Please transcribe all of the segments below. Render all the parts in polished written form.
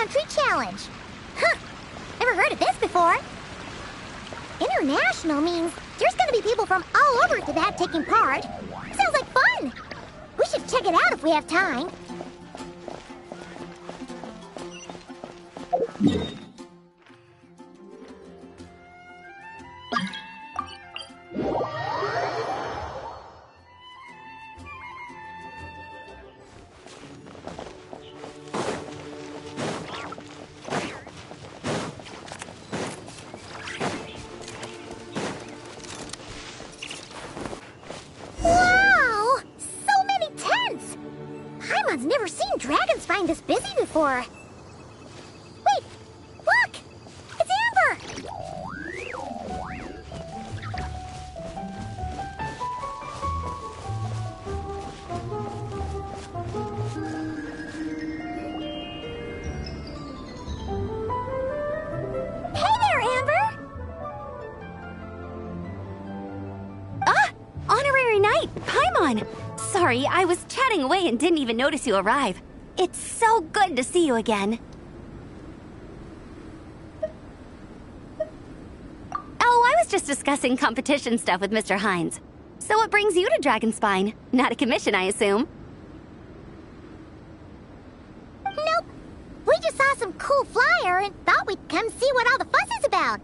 Country Challenge. Huh, never heard of this before. International means there's gonna be people from all over Tibet taking part. Sounds like fun. We should check it out if we have time. Wow! So many tents! Paimon's never seen dragon spine this busy before. Wait! Look! It's Amber! Hey there, Amber! Honorary Knight, Paimon! Sorry, I was chatting away and didn't even notice you arrive. It's so good to see you again. Oh, I was just discussing competition stuff with Mr. Hines. So what brings you to Dragonspine? Not a commission, I assume? Nope. We just saw some cool flyer and thought we'd come see what all the fuss is about.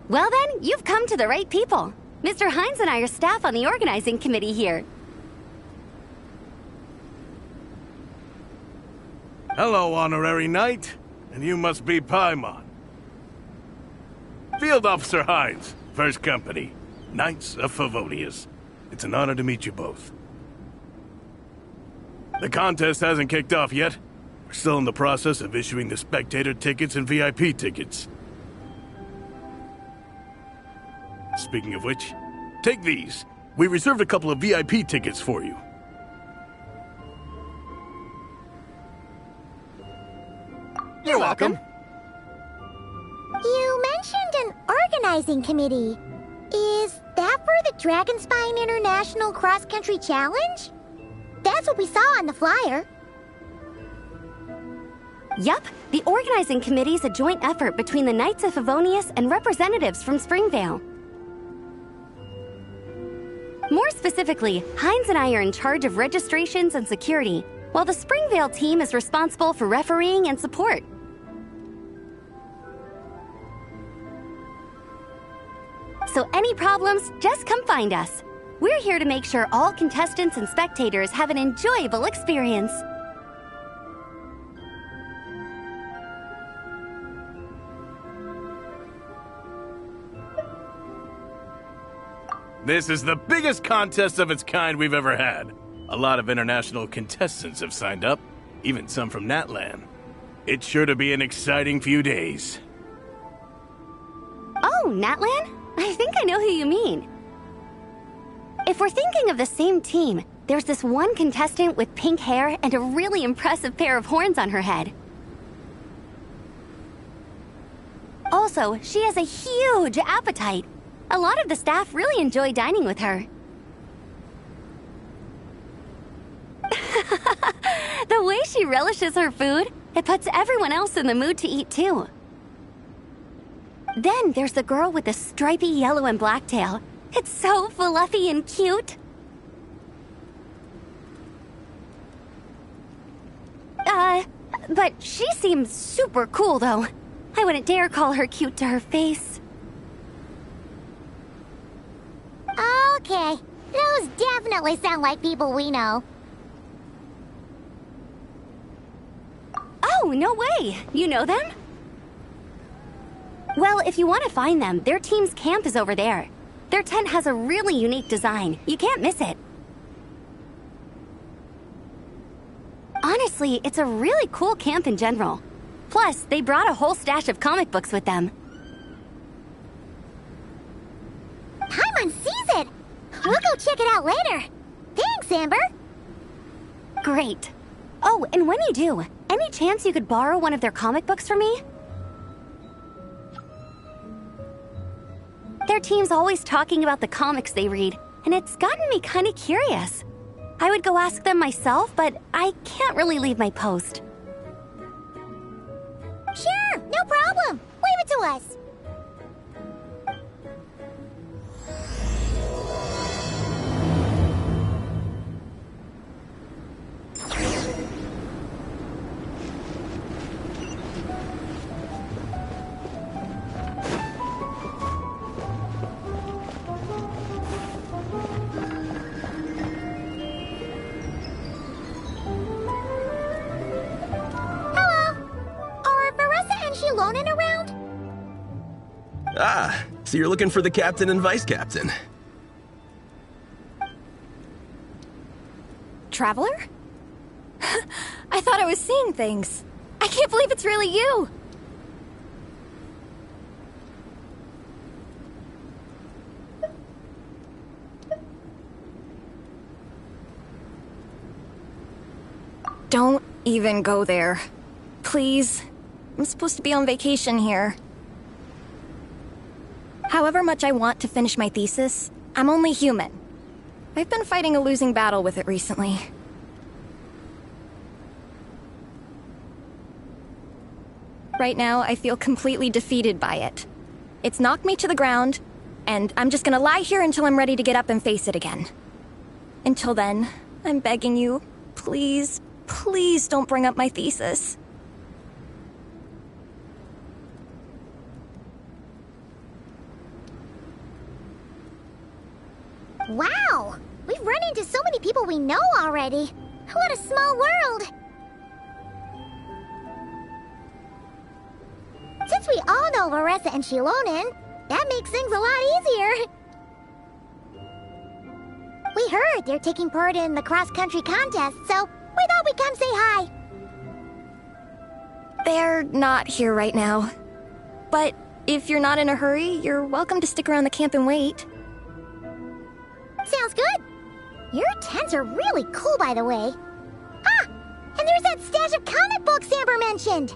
Well then, you've come to the right people. Mr. Hines and I are staff on the organizing committee here. Hello, Honorary Knight. And you must be Paimon. Field Officer Hines, First Company, Knights of Favonius. It's an honor to meet you both. The contest hasn't kicked off yet. We're still in the process of issuing the spectator tickets and VIP tickets. Speaking of which, take these. We reserved a couple of VIP tickets for you. You're welcome. You mentioned an organizing committee. Is that for the Dragonspine International Cross Country Challenge? That's what we saw on the flyer. Yup, the organizing committee is a joint effort between the Knights of Favonius and representatives from Springvale. More specifically, Hines and I are in charge of registrations and security, while the Springvale team is responsible for refereeing and support. So any problems, just come find us. We're here to make sure all contestants and spectators have an enjoyable experience. This is the biggest contest of its kind we've ever had. A lot of international contestants have signed up, even some from Natlan. It's sure to be an exciting few days. Oh, Natlan? I think I know who you mean. If we're thinking of the same team, there's this one contestant with pink hair and a really impressive pair of horns on her head. Also, she has a huge appetite. A lot of the staff really enjoy dining with her. The way she relishes her food, it puts everyone else in the mood to eat too. Then there's the girl with the stripy yellow and black tail. It's so fluffy and cute. But she seems super cool though. I wouldn't dare call her cute to her face. Okay, those definitely sound like people we know. Oh, no way! You know them? Well, if you want to find them, their team's camp is over there. Their tent has a really unique design. You can't miss it. Honestly, it's a really cool camp in general. Plus, they brought a whole stash of comic books with them. Paimon sees it! We'll go check it out later. Thanks, Amber. Great. Oh, and when you do, any chance you could borrow one of their comic books from me? team's always talking about the comics they read, and it's gotten me kind of curious. I would go ask them myself, but I can't really leave my post. Sure, no problem. Leave it to us. Ah, so you're looking for the captain and vice captain. Traveler? I thought I was seeing things. I can't believe it's really you! Don't even go there. Please. I'm supposed to be on vacation here. However much I want to finish my thesis, I'm only human. I've been fighting a losing battle with it recently. Right now, I feel completely defeated by it. It's knocked me to the ground, and I'm just gonna lie here until I'm ready to get up and face it again. Until then, I'm begging you, please, please don't bring up my thesis. Wow! We've run into so many people we know already. What a small world! Since we all know Reise and Shilonen, that makes things a lot easier. We heard they're taking part in the cross-country contest, so we thought we'd come say hi. They're not here right now. But if you're not in a hurry, you're welcome to stick around the camp and wait. Sounds good. Your tents are really cool, by the way. Ah! And there's that stash of comic books Amber mentioned!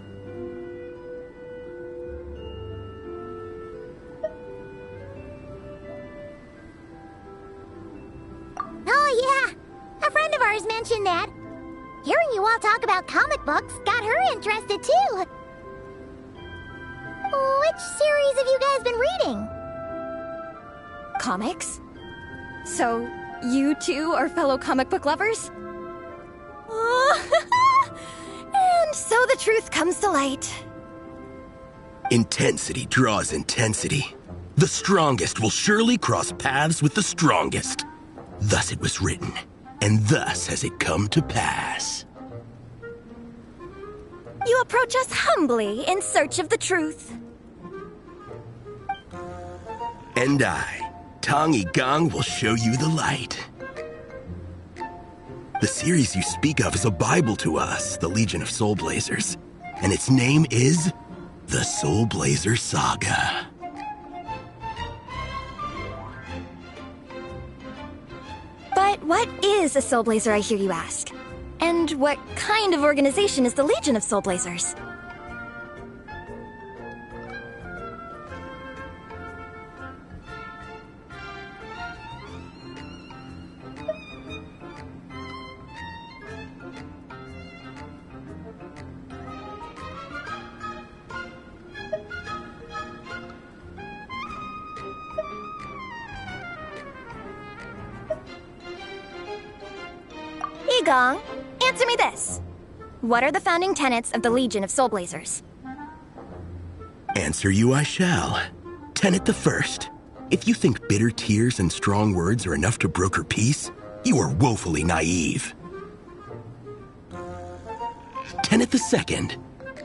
Oh yeah! A friend of ours mentioned that. Hearing you all talk about comic books got her interested too. Which series have you guys been reading? Comics? So, you two are fellow comic book lovers? And so the truth comes to light. Intensity draws intensity. The strongest will surely cross paths with the strongest. Thus it was written, and thus has it come to pass. You approach us humbly in search of the truth. And I, Tong Gang, will show you the light. The series you speak of is a Bible to us, the Legion of Soul Blazers, and its name is the Soul Blazer Saga. But what is a Soul Blazer, I hear you ask? And what kind of organization is the Legion of Soul Blazers? Gong, answer me this. What are the founding tenets of the Legion of Soul Blazers? Answer you I shall. Tenet the first. If you think bitter tears and strong words are enough to broker peace, you are woefully naive. Tenet the second.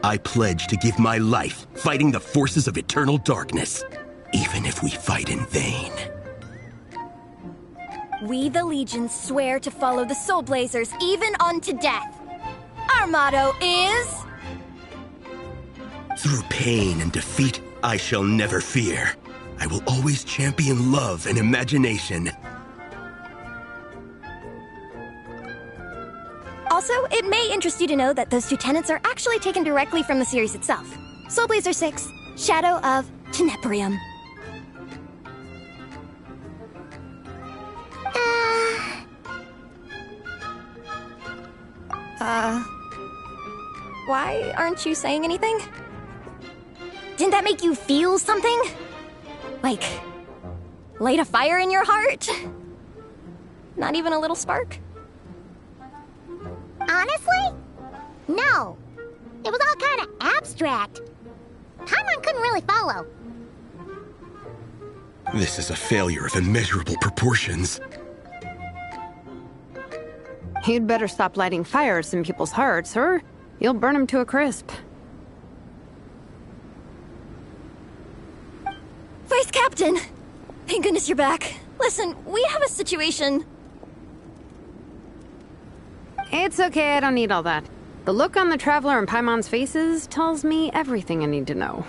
I pledge to give my life fighting the forces of eternal darkness, even if we fight in vain. We, the Legion, swear to follow the Soul Blazers even unto death. Our motto is... Through pain and defeat, I shall never fear. I will always champion love and imagination. Also, it may interest you to know that those two tenets are actually taken directly from the series itself. Soul Blazer 6, Shadow of Tenebrium. Why aren't you saying anything? Didn't that make you feel something? Like, light a fire in your heart? Not even a little spark? Honestly? No. It was all kind of abstract. Paimon couldn't really follow. This is a failure of immeasurable proportions. You'd better stop lighting fires in people's hearts, or you'll burn them to a crisp. Vice Captain! Thank goodness you're back. Listen, we have a situation. It's okay, I don't need all that. The look on the Traveler and Paimon's faces tells me everything I need to know.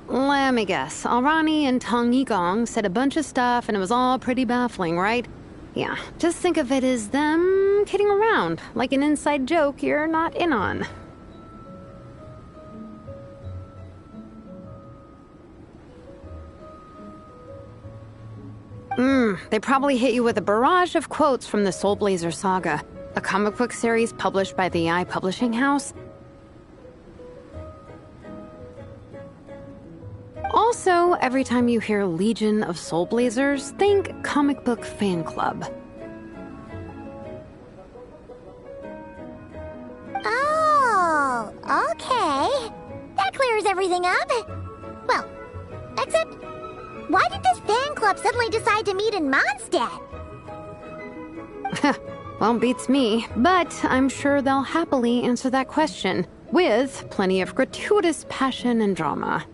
Let me guess. Alrani and Tong Yigong said a bunch of stuff and it was all pretty baffling, right? Yeah, just think of it as them kidding around, like an inside joke you're not in on. They probably hit you with a barrage of quotes from the Soul Blazer saga, a comic book series published by the AI Publishing House. Also, every time you hear Legion of Soul Blazers, think comic book fan club. Oh, okay. That clears everything up. Well, except, why did this fan club suddenly decide to meet in Mondstadt? Well, beats me, but I'm sure they'll happily answer that question, with plenty of gratuitous passion and drama.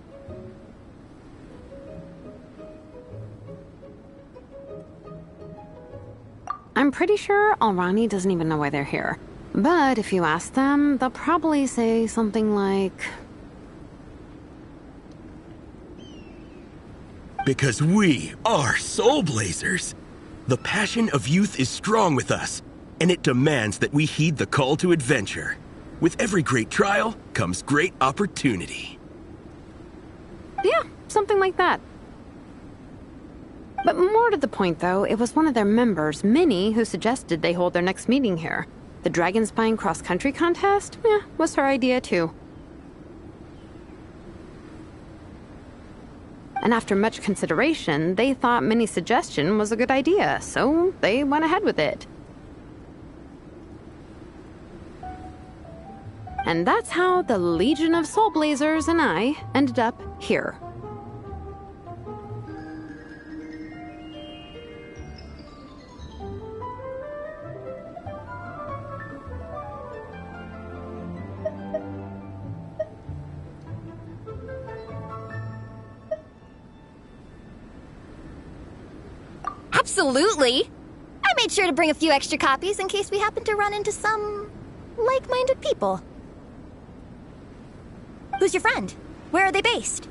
I'm pretty sure Alrani doesn't even know why they're here. But if you ask them, they'll probably say something like... Because we are Soul Blazers. The passion of youth is strong with us, and it demands that we heed the call to adventure. With every great trial comes great opportunity. Yeah, something like that. But more to the point, though, it was one of their members, Minnie, who suggested they hold their next meeting here. The Dragon Spine cross-country contest? Was her idea, too. And after much consideration, they thought Minnie's suggestion was a good idea, so they went ahead with it. And that's how the Legion of Soul Blazers and I ended up here. Absolutely! I made sure to bring a few extra copies in case we happen to run into some like-minded people. Who's your friend? Where are they based?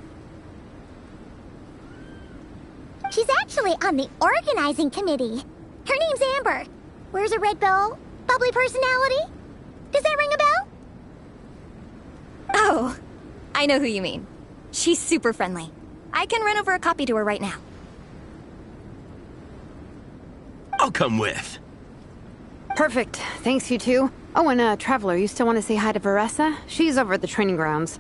She's actually on the organizing committee. Her name's Amber. Wears a red bow, bubbly personality. Does that ring a bell? Oh, I know who you mean. She's super friendly. I can run over a copy to her right now. I'll come with. Perfect. Thanks, you two. Oh, and Traveler, you still want to say hi to Reise? She's over at the training grounds.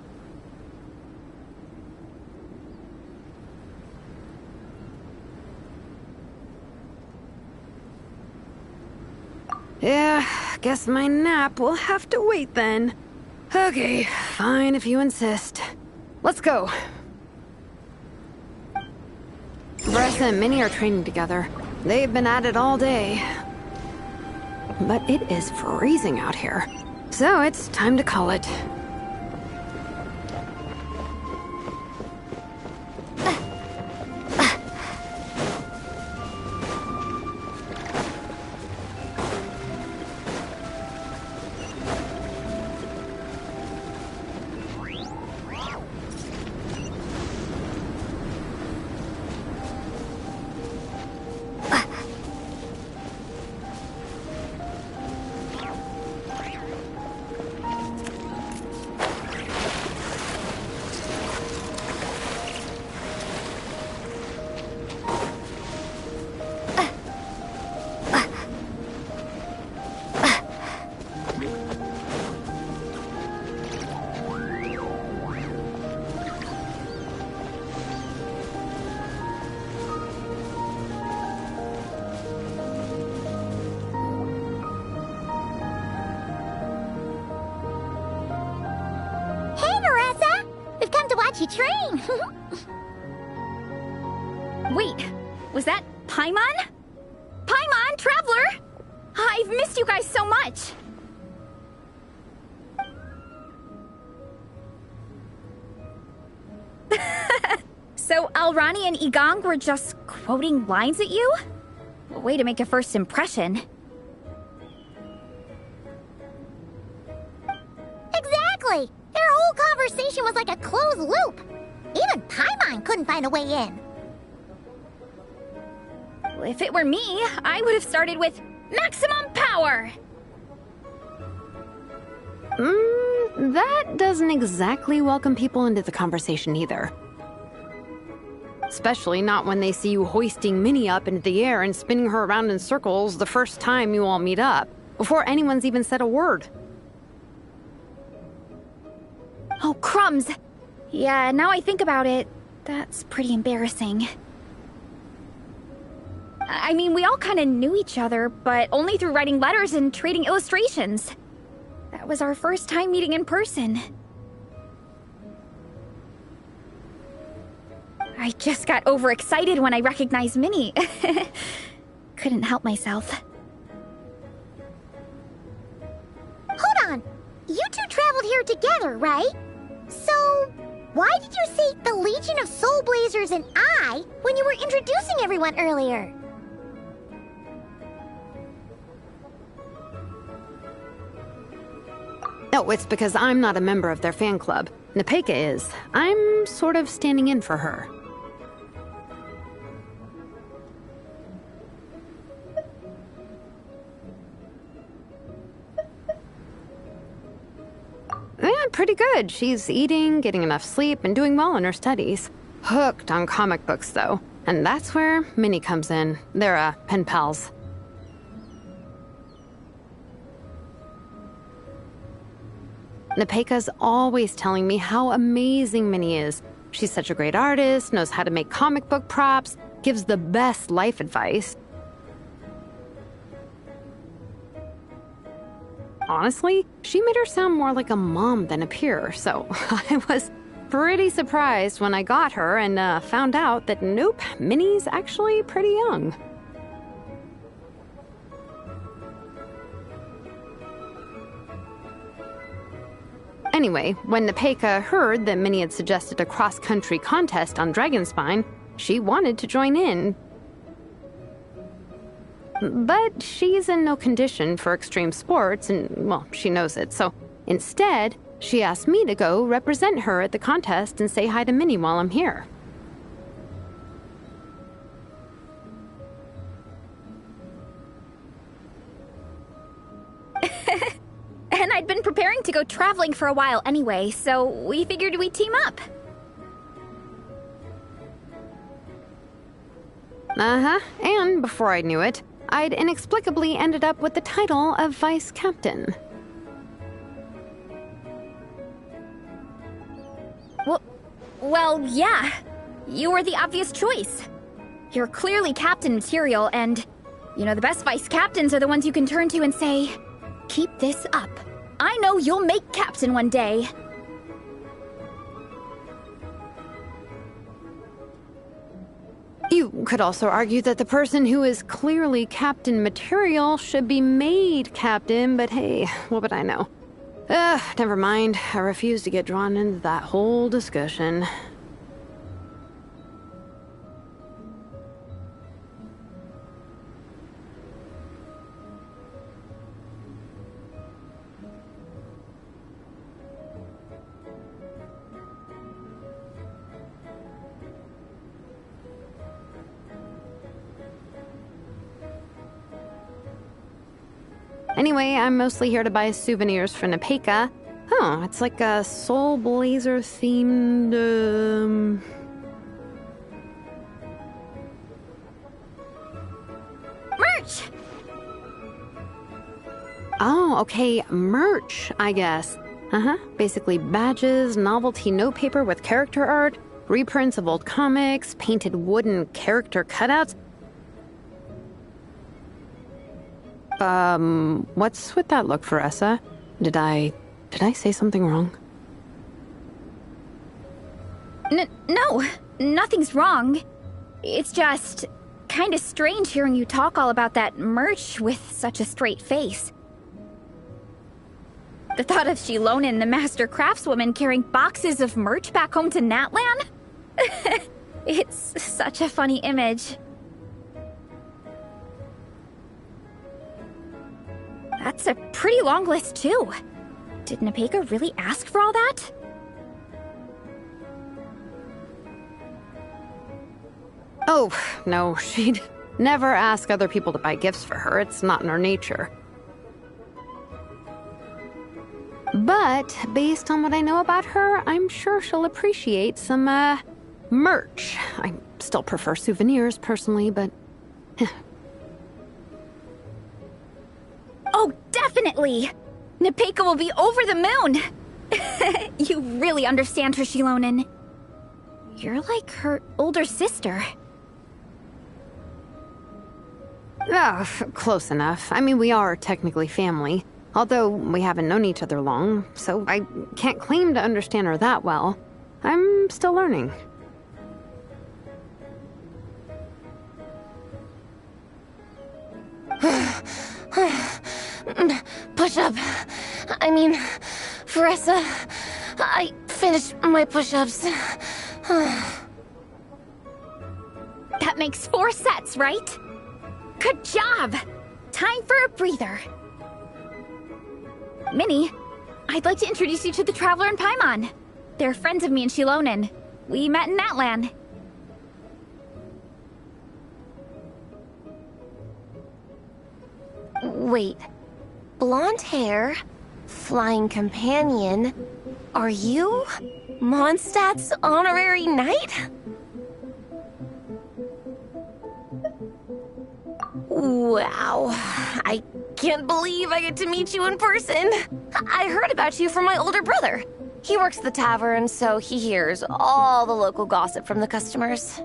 Yeah, guess my nap will have to wait then. Okay, fine if you insist. Let's go. Reise and Minnie are training together. They've been at it all day. But it is freezing out here. So it's time to call it. let you train. Wait, was that Paimon? Paimon, Traveler! I've missed you guys so much. So Alrani and Igong were just quoting lines at you? Way to make a first impression. Exactly! Their whole conversation was like a closed loop. Even Paimon couldn't find a way in. If it were me, I would have started with maximum power! That doesn't exactly welcome people into the conversation either. Especially not when they see you hoisting Minnie up into the air and spinning her around in circles the first time you all meet up, before anyone's even said a word. Oh, crumbs! Yeah, now I think about it, that's pretty embarrassing. I mean, we all kind of knew each other, but only through writing letters and trading illustrations. That was our first time meeting in person. I just got overexcited when I recognized Minnie. Couldn't help myself. Hold on. You two traveled here together, right? So, why did you say the Legion of Soul Blazers and I when you were introducing everyone earlier? No, it's because I'm not a member of their fan club. Nepeka is. I'm sort of standing in for her. Yeah, pretty good. She's eating, getting enough sleep, and doing well in her studies. Hooked on comic books, though. And that's where Minnie comes in. They're, pen pals. Nepeka's always telling me how amazing Minnie is. She's such a great artist, knows how to make comic book props, gives the best life advice. Honestly, she made her sound more like a mom than a peer, so I was pretty surprised when I got her and found out that nope, Minnie's actually pretty young. Anyway, when Nepeka heard that Minnie had suggested a cross-country contest on Dragonspine, she wanted to join in. But she's in no condition for extreme sports, and, well, she knows it, so instead, she asked me to go represent her at the contest and say hi to Minnie while I'm here. And I'd been preparing to go traveling for a while anyway, so we figured we'd team up. Uh-huh, and before I knew it, I'd inexplicably ended up with the title of Vice Captain. Well, yeah. You were the obvious choice. You're clearly captain material, and, you know, the best vice captains are the ones you can turn to and say, keep this up. I know you'll make captain one day. You could also argue that the person who is clearly captain material should be made captain, but hey, what would I know? Never mind. I refuse to get drawn into that whole discussion. Anyway, I'm mostly here to buy souvenirs for Nepeka. Oh, it's like a Soul Blazer themed, Merch! Oh, okay, merch, I guess. Uh-huh, basically badges, novelty notepaper with character art, reprints of old comics, painted wooden character cutouts. What's with that look, Veressa? Did I say something wrong? No, nothing's wrong. It's just kind of strange hearing you talk all about that merch with such a straight face. The thought of Shilonen, the master craftswoman, carrying boxes of merch back home to Natlan? It's such a funny image. That's a pretty long list, too. Did Nepeka really ask for all that? Oh, no, she'd never ask other people to buy gifts for her. It's not in her nature. But based on what I know about her, I'm sure she'll appreciate some, merch. I still prefer souvenirs, personally, but... Oh, definitely! Nepeka will be over the moon! You really understand her, Shilonen. You're like her older sister. Oh, close enough. I mean, we are technically family. Although we haven't known each other long, so I can't claim to understand her that well. I'm still learning. Push-up. I mean, Reise, I finished my push-ups. That makes 4 sets, right? Good job! Time for a breather. Minnie, I'd like to introduce you to the Traveler and Paimon. They're friends of me and Shilonen. We met in Natlan. Wait. Blonde hair, flying companion. Are you Mondstadt's honorary knight? Wow. I can't believe I get to meet you in person. I heard about you from my older brother. He works at the tavern, so he hears all the local gossip from the customers.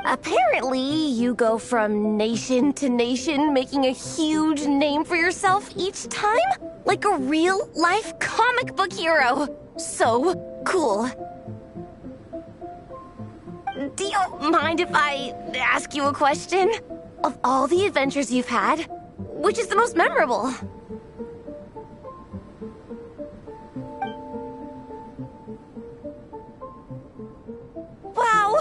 Apparently, you go from nation to nation, making a huge name for yourself each time? Like a real-life comic book hero. So cool. Do you mind if I ask you a question? Of all the adventures you've had, which is the most memorable? Wow!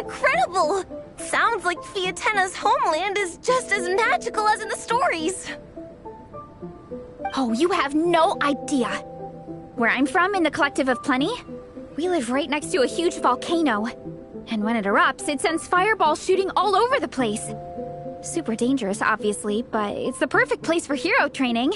Incredible! Sounds like Fiatenna's homeland is just as magical as in the stories. Oh, you have no idea. Where I'm from, in the Collective of Plenty, we live right next to a huge volcano. And when it erupts, it sends fireballs shooting all over the place. Super dangerous, obviously, but it's the perfect place for hero training.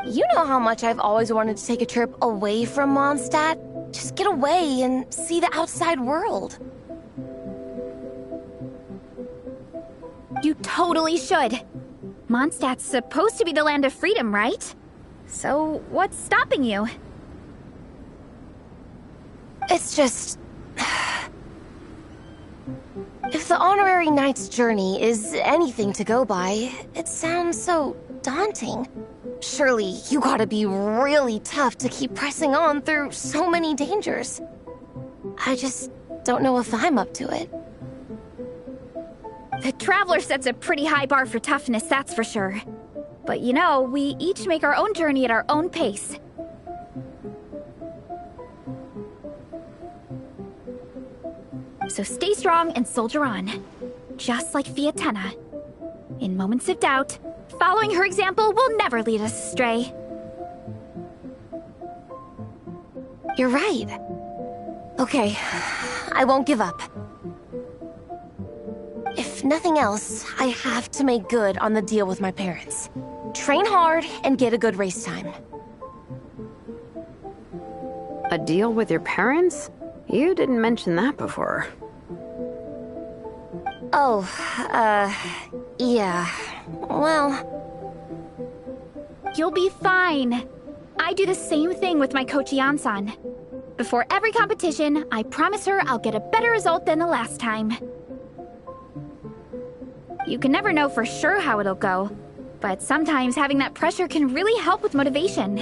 You know how much I've always wanted to take a trip away from Mondstadt? Just get away and see the outside world. You totally should. Mondstadt's supposed to be the land of freedom, right? So, what's stopping you? It's just... If the honorary knight's journey is anything to go by, it sounds so daunting. Surely you gotta be really tough to keep pressing on through so many dangers. I just don't know if I'm up to it. The Traveler sets a pretty high bar for toughness, that's for sure. But you know, we each make our own journey at our own pace. So stay strong and soldier on. Just like Fiatenna. In moments of doubt, following her example will never lead us astray. You're right. Okay, I won't give up. If nothing else, I have to make good on the deal with my parents. Train hard and get a good race time. A deal with your parents? You didn't mention that before. Oh, yeah. Well... You'll be fine. I do the same thing with my coach Yansan. Before every competition, I promise her I'll get a better result than the last time. You can never know for sure how it'll go, but sometimes having that pressure can really help with motivation.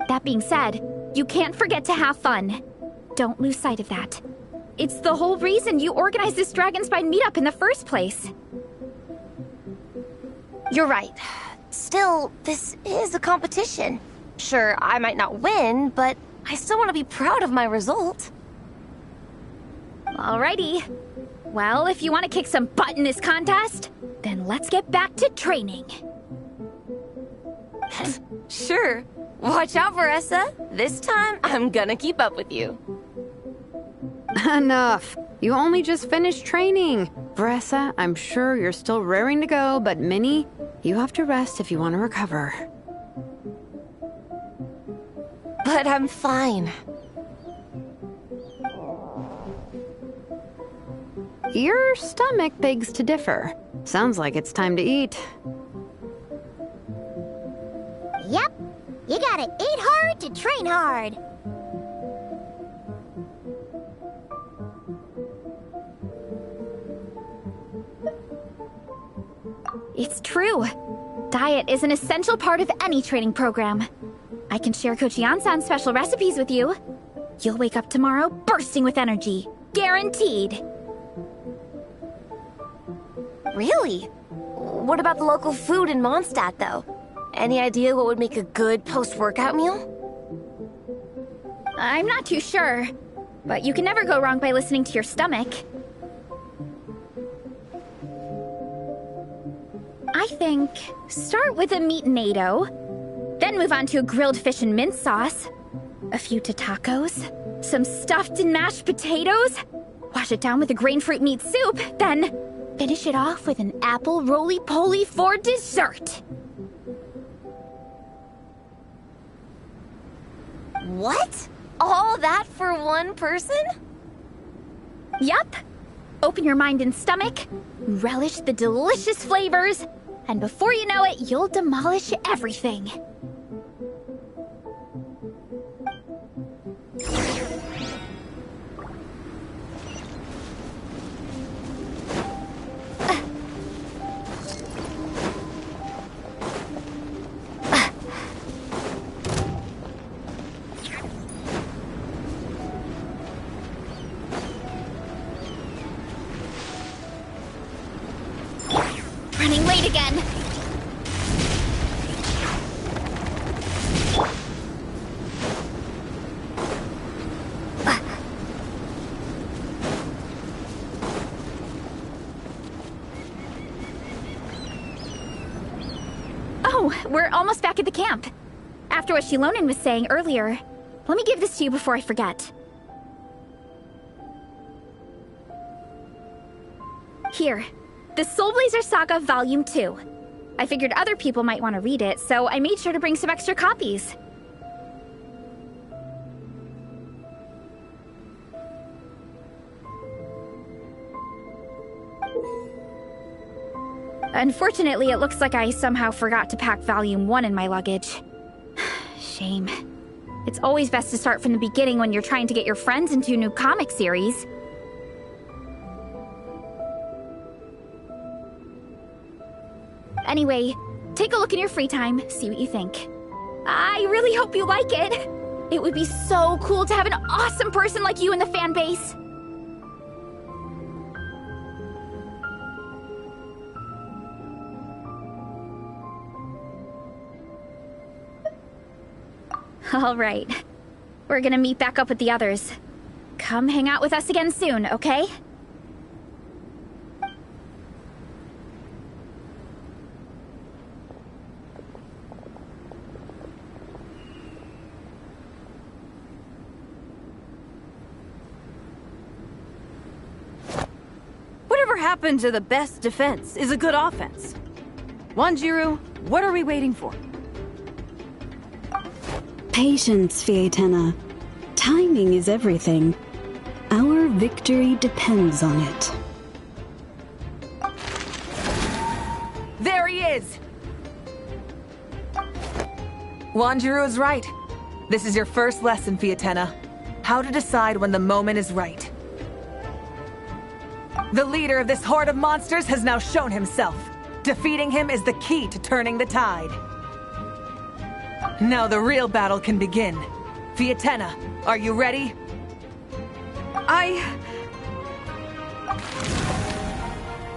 That being said, you can't forget to have fun. Don't lose sight of that. It's the whole reason you organized this Dragonspine meetup in the first place. You're right. Still, this is a competition. Sure, I might not win, but I still want to be proud of my result. Alrighty. Well, if you want to kick some butt in this contest, then let's get back to training. Sure. Watch out, Reise. This time, I'm gonna keep up with you. Enough. You only just finished training. Reise, I'm sure you're still raring to go, but Minnie, you have to rest if you want to recover. But I'm fine. Your stomach begs to differ. Sounds like it's time to eat. Yep. You gotta eat hard to train hard. It's true. Diet is an essential part of any training program. I can share Coach Yansan's special recipes with you. You'll wake up tomorrow bursting with energy. Guaranteed. Really? What about the local food in Mondstadt, though? Any idea what would make a good post-workout meal? I'm not too sure, but you can never go wrong by listening to your stomach. I think start with a meat natto, then move on to a grilled fish and mint sauce, a few tacos, some stuffed and mashed potatoes, wash it down with a grain fruit meat soup, then finish it off with an apple roly-poly for dessert. What? All that for one person? Yup. Open your mind and stomach, relish the delicious flavors, and before you know it, you'll demolish everything. Running late again. Oh, we're almost back at the camp. After what Shilonen was saying earlier, let me give this to you before I forget. Here. The Soul Blazer Saga Volume 2. I figured other people might want to read it, so I made sure to bring some extra copies. Unfortunately, it looks like I somehow forgot to pack Volume 1 in my luggage. Shame. It's always best to start from the beginning when you're trying to get your friends into a new comic series. Anyway, take a look in your free time, see what you think. I really hope you like it. It would be so cool to have an awesome person like you in the fan base. All right. We're gonna meet back up with the others. Come hang out with us again soon, okay? Whatever happened to the best defense is a good offense? Wanjiru, what are we waiting for? Patience, Fietena. Timing is everything. Our victory depends on it. There he is! Wanjiru is right. This is your first lesson, Fietena. How to decide when the moment is right. The leader of this horde of monsters has now shown himself. Defeating him is the key to turning the tide. Now the real battle can begin. Fiatenna, are you ready?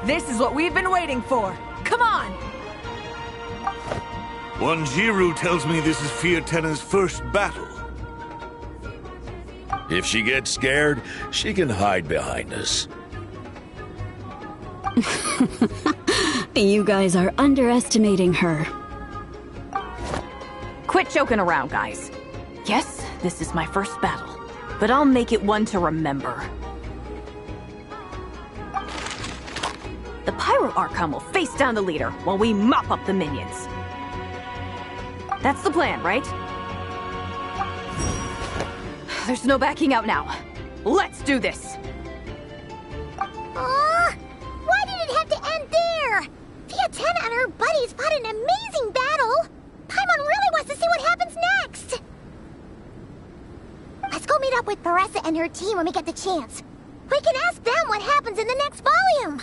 This is what we've been waiting for. Come on! Wanjiru tells me this is Fiatenna's first battle. If she gets scared, she can hide behind us. You guys are underestimating her. Quit joking around, guys. Yes, this is my first battle, but I'll make it one to remember. The Pyro Archon will face down the leader while we mop up the minions. That's the plan, right? There's no backing out now. Let's do this! Why did it have to end there? Fiatenna and her buddies fought an amazing battle! Paimon really wants to see what happens next! Let's go meet up with Paressa and her team when we get the chance. We can ask them what happens in the next volume!